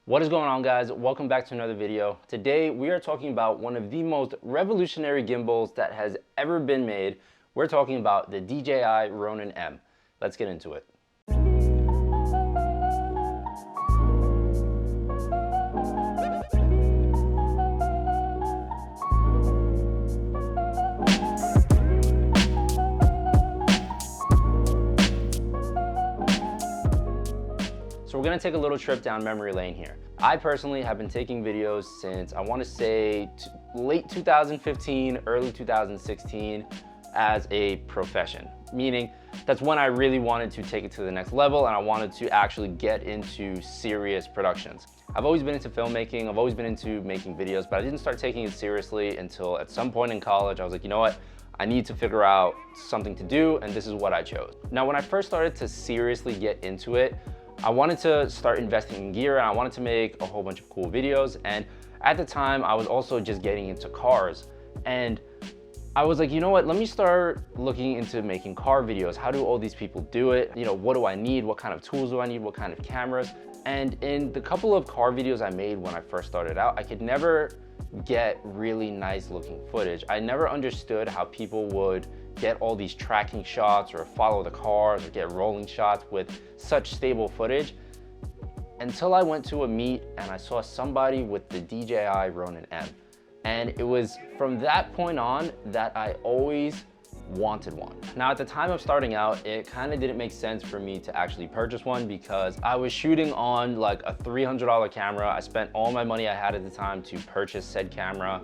What is going on, guys? Welcome back to another video. Today we are talking about one of the most revolutionary gimbals that has ever been made. We're talking about the DJI Ronin M. Let's get into it. So we're gonna take a little trip down memory lane here. I personally have been taking videos since I wanna say late 2015, early 2016 as a profession. Meaning that's when I really wanted to take it to the next level and I wanted to actually get into serious productions. I've always been into filmmaking, I've always been into making videos, but I didn't start taking it seriously until at some point in college. I was like, you know what? I need to figure out something to do, and this is what I chose. Now, when I first started to seriously get into it, I wanted to start investing in gear and I wanted to make a whole bunch of cool videos. And at the time, I was also just getting into cars. And I was like, you know what, let me start looking into making car videos. How do all these people do it? You know, what do I need? What kind of tools do I need? What kind of cameras? And in the couple of car videos I made when I first started out, I could never get really nice looking footage. I never understood how people would get all these tracking shots or follow the cars or get rolling shots with such stable footage until I went to a meet and I saw somebody with the DJI Ronin M. And it was from that point on that I always wanted one. Now, at the time of starting out, it kind of didn't make sense for me to actually purchase one because I was shooting on like a $300 camera. I spent all my money I had at the time to purchase said camera.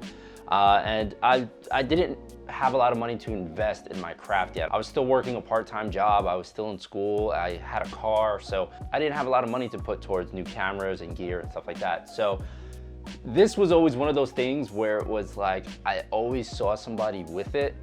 And I didn't have a lot of money to invest in my craft yet. I was still working a part-time job. I was still in school. I had a car, so I didn't have a lot of money to put towards new cameras and gear and stuff like that. So this was always one of those things where it was like, I always saw somebody with it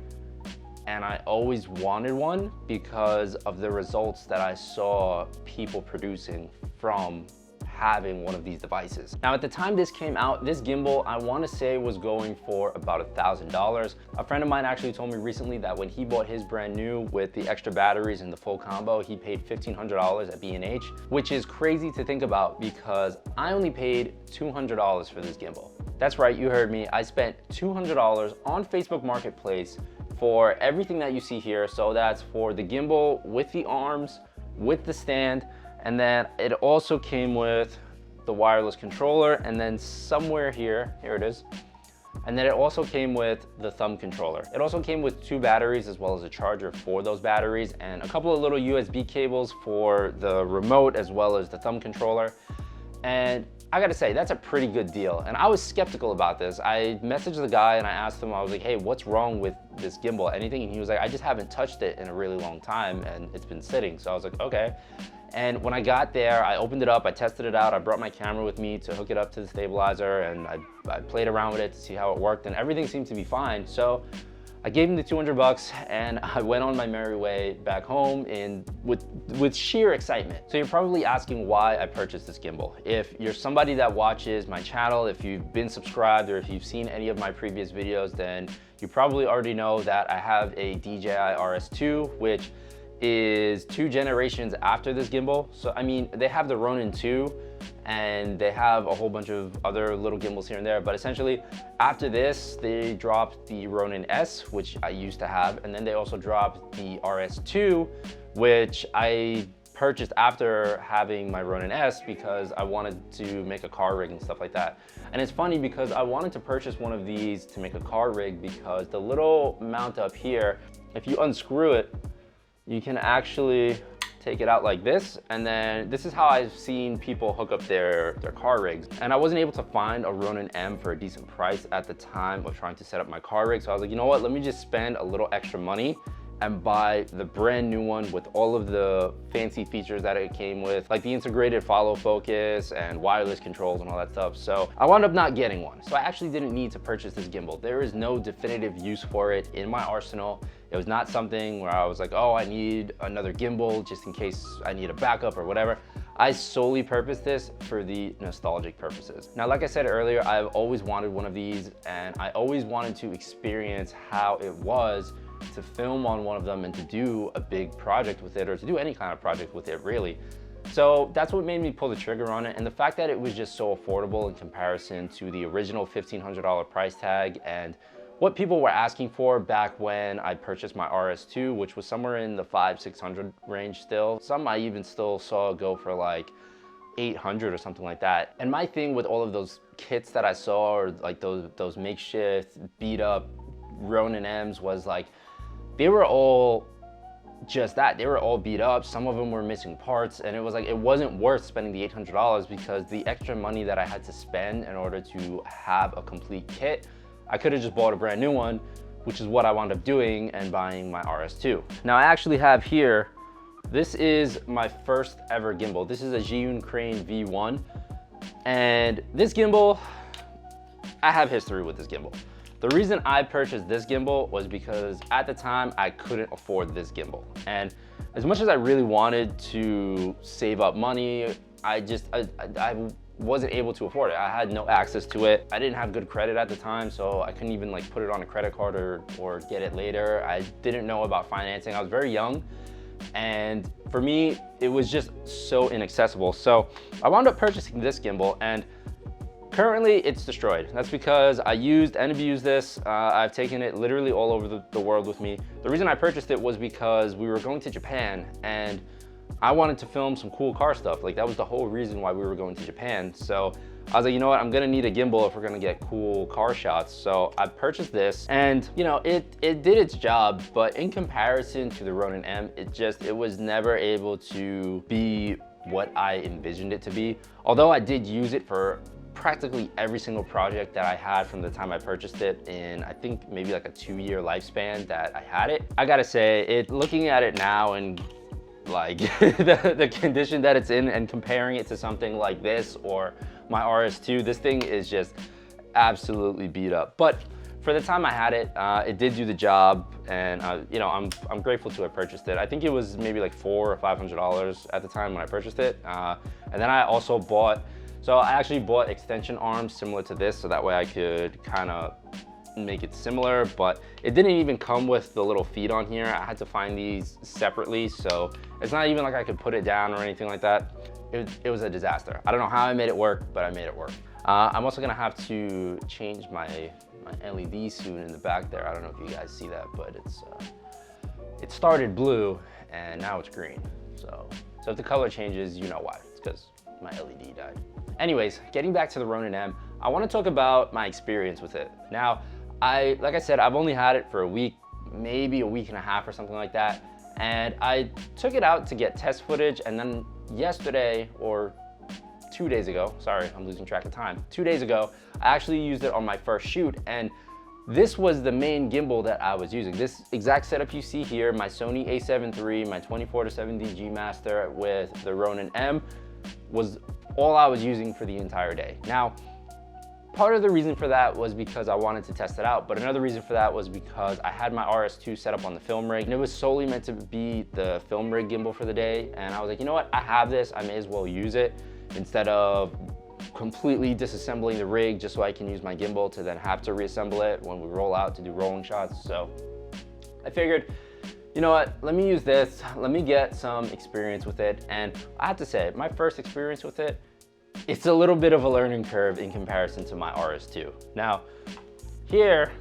and I always wanted one because of the results that I saw people producing from having one of these devices. Now, at the time this came out, this gimbal, I wanna say was going for about $1,000. A friend of mine actually told me recently that when he bought his brand new with the extra batteries and the full combo, he paid $1,500 at B&H, which is crazy to think about because I only paid $200 for this gimbal. That's right, you heard me. I spent $200 on Facebook Marketplace for everything that you see here. So that's for the gimbal with the arms, with the stand, and then it also came with the wireless controller, and then somewhere here it is. And then it also came with the thumb controller. It also came with 2 batteries as well as a charger for those batteries and a couple of little USB cables for the remote as well as the thumb controller. And I gotta say, that's a pretty good deal. And I was skeptical about this. I messaged the guy and I asked him, I was like, hey, what's wrong with this gimbal? Anything? And he was like, I just haven't touched it in a really long time and it's been sitting. So I was like, okay. And when I got there, I opened it up, I tested it out, I brought my camera with me to hook it up to the stabilizer and I played around with it to see how it worked and everything seemed to be fine. So I gave him the 200 bucks and I went on my merry way back home with sheer excitement. So you're probably asking why I purchased this gimbal. If you're somebody that watches my channel, if you've been subscribed or if you've seen any of my previous videos, then you probably already know that I have a DJI RS2, which is 2 generations after this gimbal. So I mean, they have the Ronin 2 and they have a whole bunch of other little gimbals here and there, but essentially after this they dropped the Ronin S, which I used to have, and then they also dropped the RS2, which I purchased after having my Ronin S because I wanted to make a car rig and stuff like that. And it's funny because I wanted to purchase one of these to make a car rig because the little mount up here, if you unscrew it, you can actually take it out like this, and then this is how I've seen people hook up their car rigs. And I wasn't able to find a Ronin M for a decent price at the time of trying to set up my car rig. So I was like, you know what, let me just spend a little extra money and buy the brand new one with all of the fancy features that it came with, like the integrated follow focus and wireless controls and all that stuff. So I wound up not getting one. So I actually didn't need to purchase this gimbal. There is no definitive use for it in my arsenal. It was not something where I was like, oh, I need another gimbal just in case I need a backup or whatever. I solely purposed this for the nostalgic purposes. Now, like I said earlier, I've always wanted one of these and I always wanted to experience how it was to film on one of them and to do a big project with it, or to do any kind of project with it really. So that's what made me pull the trigger on it. And the fact that it was just so affordable in comparison to the original $1,500 price tag and what people were asking for back when I purchased my RS2, which was somewhere in the $500–600 range still. Some I even still saw go for like $800 or something like that. And my thing with all of those kits that I saw, or like those makeshift beat up Ronin M's, was like, they were all just that. They were all beat up. Some of them were missing parts, and it was like, it wasn't worth spending the $800 because the extra money that I had to spend in order to have a complete kit, I could have just bought a brand new one, which is what I wound up doing and buying my RS2. Now I actually have here, this is my first ever gimbal. This is a Dji Ronin V1. And this gimbal, I have history with this gimbal. The reason I purchased this gimbal was because at the time I couldn't afford this gimbal. And as much as I really wanted to save up money, I wasn't able to afford it. I had no access to it. I didn't have good credit at the time, so I couldn't even like put it on a credit card or get it later. I didn't know about financing. I was very young. And for me, it was just so inaccessible. So I wound up purchasing this gimbal, and currently it's destroyed. That's because I used and abused this. I've taken it literally all over the world with me. The reason I purchased it was because we were going to Japan, and I wanted to film some cool car stuff. Like, that was the whole reason why we were going to Japan. So I was like, you know what, I'm gonna need a gimbal if we're gonna get cool car shots. So I purchased this, and you know, it did its job, but in comparison to the Ronin M, it was never able to be what I envisioned it to be. Although I did use it for practically every single project that I had from the time I purchased it in, I think maybe like a 2-year lifespan that I had it. I gotta say, looking at it now and like the condition that it's in, and comparing it to something like this or my RS2, this thing is just absolutely beat up. But for the time I had it, it did do the job, and you know, I'm grateful to have purchased it. I think it was maybe like $400 or $500 at the time when I purchased it. And then I also bought, so I actually bought extension arms similar to this, so that way I could kind of make it similar, but it didn't even come with the little feet on here. I had to find these separately, so it's not even like I could put it down or anything like that. It was a disaster. I don't know how I made it work, but I made it work. I'm also gonna have to change my LED soon in the back there. I don't know if you guys see that, but it started blue and now it's green. So if the color changes, you know why. It's because my LED died. Anyways, getting back to the Ronin M, I want to talk about my experience with it. Now, like I said, I've only had it for a week, maybe a week and a half or something like that. And I took it out to get test footage, and then yesterday, or 2 days ago, sorry, I'm losing track of time. 2 days ago, I actually used it on my first shoot, and this was the main gimbal that I was using. This exact setup you see here, my Sony a7 III, my 24-70 G Master with the Ronin M, was all I was using for the entire day. Now, part of the reason for that was because I wanted to test it out, but another reason for that was because I had my RS2 set up on the film rig, and it was solely meant to be the film rig gimbal for the day. And I was like, you know what, I have this, I may as well use it instead of completely disassembling the rig just so I can use my gimbal to then have to reassemble it when we roll out to do rolling shots. So I figured, you know what, let me use this, let me get some experience with it. And I have to say, my first experience with it, it's a little bit of a learning curve in comparison to my RS2. Now, here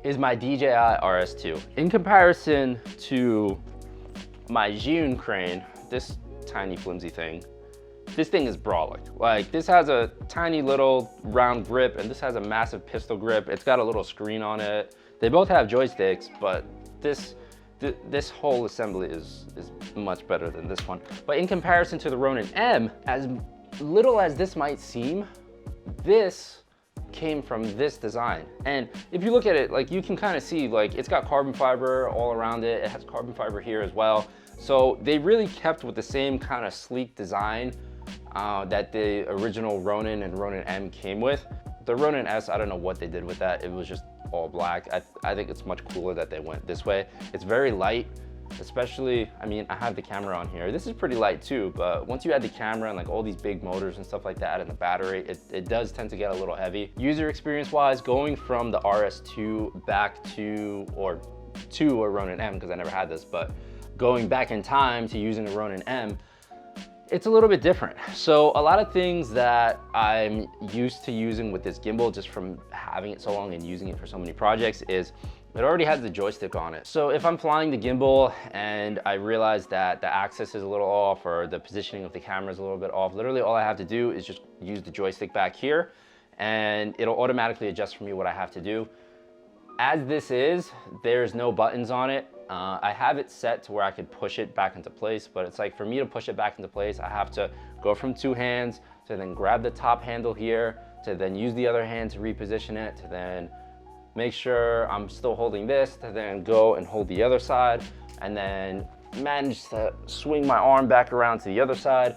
is my DJI RS2. In comparison to my Dji Ronin, this tiny flimsy thing, this thing is brawling. Like, this has a tiny little round grip, and this has a massive pistol grip. It's got a little screen on it. They both have joysticks, but this whole assembly is much better than this one. But in comparison to the Ronin M, as little as this might seem, this came from this design. And if you look at it, like, you can kind of see, like, it's got carbon fiber all around it. It has carbon fiber here as well. So they really kept with the same kind of sleek design that the original Ronin and Ronin M came with. The Ronin S, I don't know what they did with that. It was just all black. I think it's much cooler that they went this way. It's very light. Especially, I mean, I have the camera on here. This is pretty light too, but once you add the camera and like all these big motors and stuff like that and the battery, it does tend to get a little heavy. User experience wise, going from the RS2 back to a Ronin M, because I never had this, but going back in time to using the Ronin M, It's a little bit different. So a lot of things that I'm used to using with this gimbal, just from having it so long and using it for so many projects, is it already has the joystick on it. So if I'm flying the gimbal and I realize that the axis is a little off or the positioning of the camera is a little bit off, literally all I have to do is just use the joystick back here and it'll automatically adjust for me what I have to do. As this is, there's no buttons on it. I have it set to where I could push it back into place, but it's like for me to push it back into place, I have to go from two hands to then grab the top handle here, to then use the other hand to reposition it, to then make sure I'm still holding this, to then go and hold the other side, and then manage to swing my arm back around to the other side.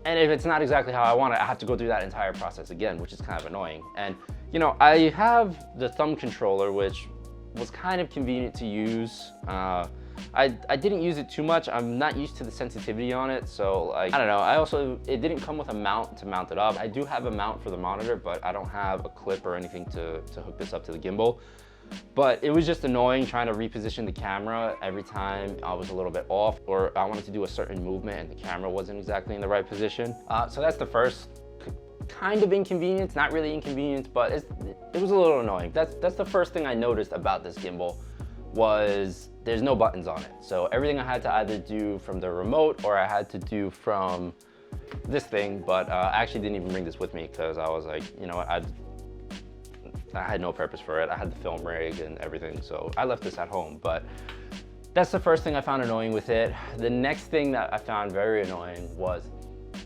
And if it's not exactly how I want it, I have to go through that entire process again, which is kind of annoying. And you know, I have the thumb controller, which was kind of convenient to use. I didn't use it too much. I'm not used to the sensitivity on it, so like, I don't know. It didn't come with a mount to mount it up. I do have a mount for the monitor, but I don't have a clip or anything to hook this up to the gimbal. But it was just annoying trying to reposition the camera every time I was a little bit off, or I wanted to do a certain movement and the camera wasn't exactly in the right position. So that's the first kind of inconvenience, not really inconvenience, but it was a little annoying. That's the first thing I noticed about this gimbal, was there's no buttons on it. So everything I had to either do from the remote or I had to do from this thing, but I actually didn't even bring this with me because I was like, you know what, I had no purpose for it. I had the film rig and everything, so I left this at home. But that's the first thing I found annoying with it. The next thing that I found very annoying was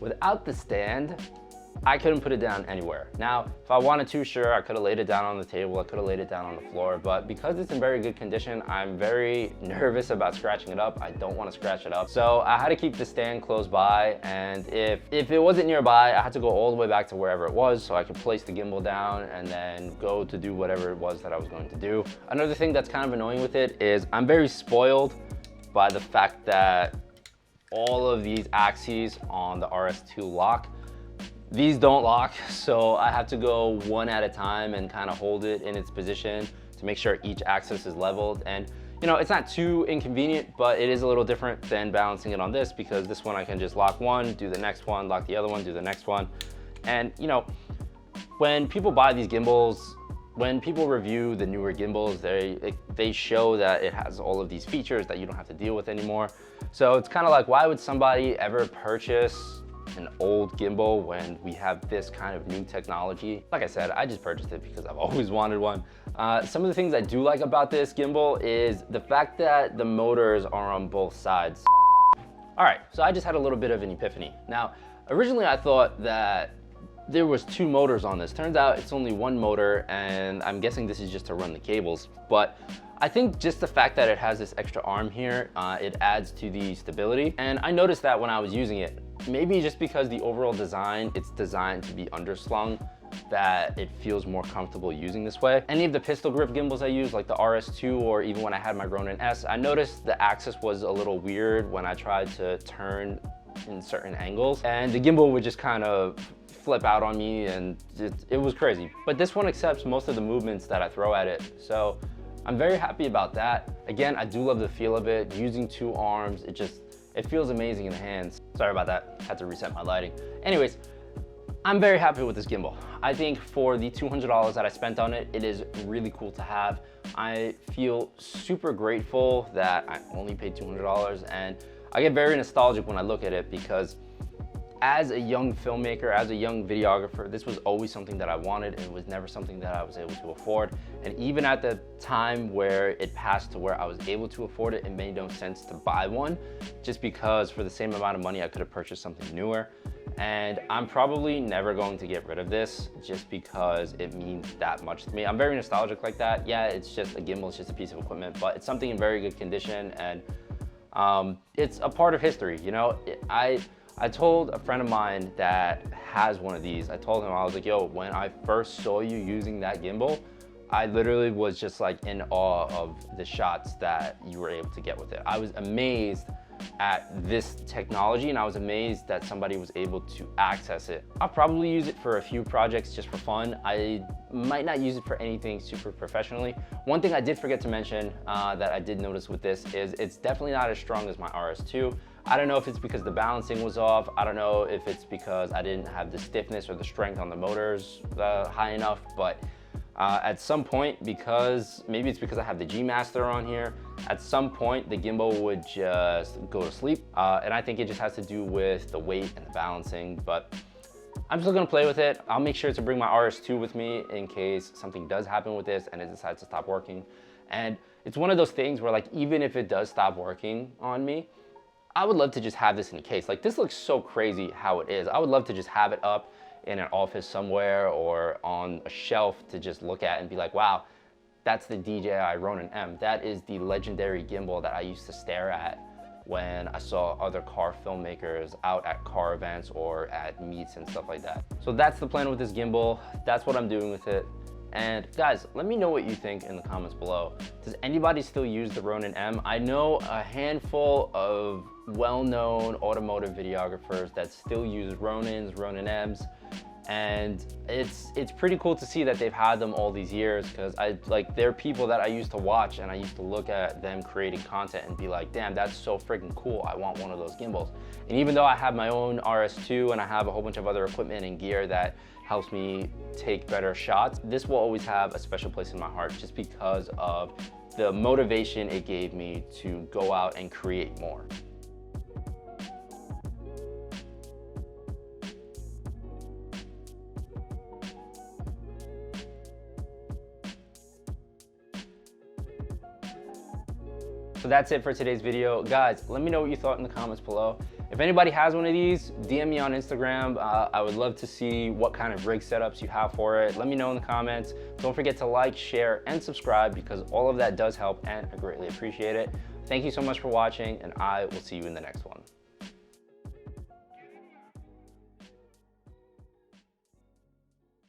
without the stand, I couldn't put it down anywhere. Now, if I wanted to, sure, I could have laid it down on the table, I could have laid it down on the floor, but because it's in very good condition, I'm very nervous about scratching it up. I don't want to scratch it up. So I had to keep the stand close by, and if it wasn't nearby, I had to go all the way back to wherever it was so I could place the gimbal down and then go to do whatever it was that I was going to do. Another thing that's kind of annoying with it is I'm very spoiled by the fact that all of these axes on the RS2 lock. These don't lock, so I have to go one at a time and kind of hold it in its position to make sure each axis is leveled. And you know, it's not too inconvenient, but it is a little different than balancing it on this, because this one I can just lock one, do the next one, lock the other one, do the next one. And you know, when people buy these gimbals, when people review the newer gimbals, they show that it has all of these features that you don't have to deal with anymore. So it's kind of like, why would somebody ever purchase an old gimbal when we have this kind of new technology? Like I said, I just purchased it because I've always wanted one. Some of the things I do like about this gimbal is the fact that the motors are on both sides. All right, so I just had a little bit of an epiphany. Now, originally I thought that there was two motors on this. Turns out it's only one motor, and I'm guessing this is just to run the cables. But I think just the fact that it has this extra arm here, it adds to the stability. And I noticed that when I was using it, maybe just because the overall design, it's designed to be underslung, that it feels more comfortable using this way. Any of the pistol grip gimbals I use, like the RS2 or even when I had my Ronin S, I noticed the axis was a little weird when I tried to turn in certain angles, and the gimbal would just kind of flip out on me, and it was crazy. But this one accepts most of the movements that I throw at it, so I'm very happy about that. Again, I do love the feel of it. Using two arms, it feels amazing in the hands. Sorry about that, had to reset my lighting. Anyways, I'm very happy with this gimbal. I think for the $200 that I spent on it, it is really cool to have. I feel super grateful that I only paid $200, and I get very nostalgic when I look at it, because as a young filmmaker, as a young videographer, this was always something that I wanted, and it was never something that I was able to afford. And even at the time where it passed to where I was able to afford it, it made no sense to buy one, just because for the same amount of money, I could have purchased something newer. And I'm probably never going to get rid of this just because it means that much to me. I'm very nostalgic like that. Yeah, it's just a gimbal, it's just a piece of equipment, but it's something in very good condition, and it's a part of history, you know? I told a friend of mine that has one of these, I told him, I was like, yo, when I first saw you using that gimbal, I literally was just like in awe of the shots that you were able to get with it. I was amazed at this technology, and I was amazed that somebody was able to access it. I'll probably use it for a few projects just for fun. I might not use it for anything super professionally. One thing I did forget to mention that I did notice with this is it's definitely not as strong as my RS2. I don't know if it's because the balancing was off. I don't know if it's because I didn't have the stiffness or the strength on the motors high enough, but at some point, because maybe it's because I have the G Master on here, at some point the gimbal would just go to sleep. And I think it just has to do with the weight and the balancing, but I'm still gonna play with it. I'll make sure to bring my RS2 with me in case something does happen with this and it decides to stop working. And it's one of those things where, like, even if it does stop working on me, I would love to just have this in case. Like, this looks so crazy how it is. I would love to just have it up in an office somewhere or on a shelf to just look at and be like, wow, that's the Dji Ronin M. That is the legendary gimbal that I used to stare at when I saw other car filmmakers out at car events or at meets and stuff like that. So that's the plan with this gimbal. That's what I'm doing with it. And guys, let me know what you think in the comments below. Does anybody still use the Ronin M? I know a handful of well-known automotive videographers that still use Ronins, Ronin Ms, and it's pretty cool to see that they've had them all these years, because they're people that I used to watch and I used to look at them creating content and be like, damn, that's so freaking cool. I want one of those gimbals. And even though I have my own RS2 and I have a whole bunch of other equipment and gear that helps me take better shots, this will always have a special place in my heart just because of the motivation it gave me to go out and create more. So that's it for today's video. Guys, let me know what you thought in the comments below. If anybody has one of these, DM me on Instagram. I would love to see what kind of rig setups you have for it. Let me know in the comments. Don't forget to like, share, and subscribe, because all of that does help and I greatly appreciate it. Thank you so much for watching, and I will see you in the next one.